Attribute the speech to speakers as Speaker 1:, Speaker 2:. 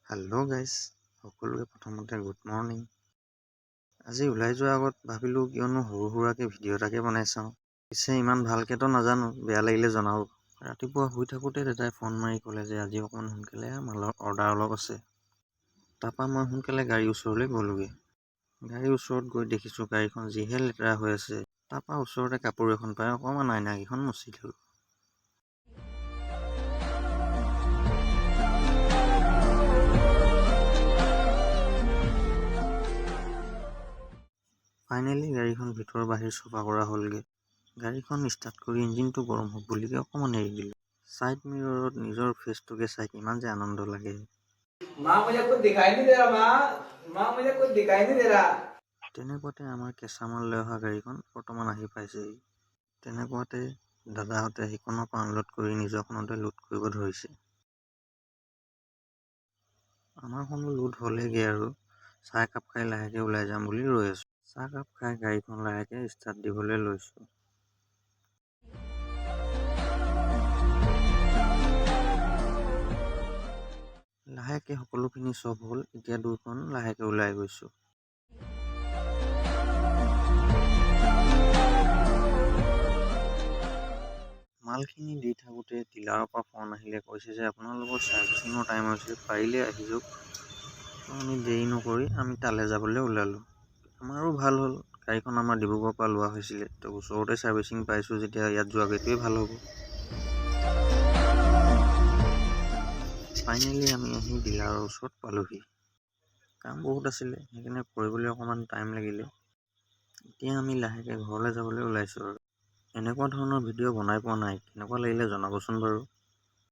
Speaker 1: Hello' guys, সকলোকে প্ৰথমতে good morning. আজি ওলাই যোৱাৰ আগত ভাবিলোঁ কিয়নো সৰু সুৰাকৈ ভিডিঅ' এটাকে বনাই চাওঁ। পিছে ইমান ভালকৈতো নাজানো, বেয়া লাগিলে জনাব। ৰাতিপুৱা শুই থাকোঁতে দেউতাই ফোন মাৰি ক'লে যে আজি অকণমান সোনকালে মালৰ অৰ্ডাৰ অলপ আছে। তাৰপৰা মই সোনকালে গাড়ীৰ ওচৰলৈ গ'লোগৈ। গাড়ীৰ ওচৰত গৈ দেখিছোঁ গাড়ীখন যিহে লেতেৰা হৈ আছে। তাৰপৰা ওচৰতে কাপোৰ এখন পাই অকণমান আইনাকেইখন মুচি দিলোঁ। ফাইনেলি গাড়ীখন ভিতৰ বাহিৰ চফা কৰা হ'লগৈ। গাড়ীখন ষ্টাৰ্ট কৰি ইঞ্জিনটো গৰম হ'ব বুলিকে অকণমান এৰি দিলোঁ। ছাইড মিৰৰত নিজৰ ফেচটোকে চাই কিমান যে আনন্দ লাগে। তেনেকুৱাতে আমাৰ কেঁচামাল লৈ অহা গাড়ীখন বৰ্তমান আহি পাইছেহি। তেনেকুৱাতে দাদাহঁতে সিখনৰ পৰা আনলোড কৰি নিজৰখনতে লোড কৰিব ধৰিছে। আমাৰখনো লোড হ'লেগৈ আৰু চাহ একাপ খাই লাহেকৈ ওলাই যাম বুলি ৰৈ আছোঁ। চাহকাপ খাই গাড়ীখন লাহেকৈ ষ্টাৰ্ট দিবলৈ লৈছোঁ। লাহেকৈ সকলোখিনি চব হ'ল, এতিয়া দুখন লাহেকৈ ওলাই গৈছোঁ। মালখিনি দি থাকোঁতে ডিলাৰৰ পৰা ফোন আহিলে, কৈছে যে আপোনালোকৰ ছাৰ্ভিচিঙৰ টাইম হৈছে, পাৰিলে আহি যাওক। আমি দেৰি নকৰি আমি তালৈ যাবলৈ ওলালোঁ। আমাৰো ভাল হ'ল, গাড়ীখন আমাৰ ডিব্ৰুগড়ৰ পৰা লোৱা হৈছিলে, তো ওচৰতে ছাৰ্ভিচিং পাইছোঁ যেতিয়া ইয়াত যোৱাগৈটোৱে ভাল হ'ব। ফাইনেলি আমি আহি ডিলাৰৰ ওচৰত পালোহি। কাম বহুত আছিলে, সেইকাৰণে কৰিবলৈ অকণমান টাইম লাগিলে। এতিয়া আমি লাহেকৈ ঘৰলৈ যাবলৈ ওলাইছোঁ আৰু। এনেকুৱা ধৰণৰ ভিডিঅ' বনাই পোৱা নাই, কেনেকুৱা লাগিলে জনাবচোন বাৰু।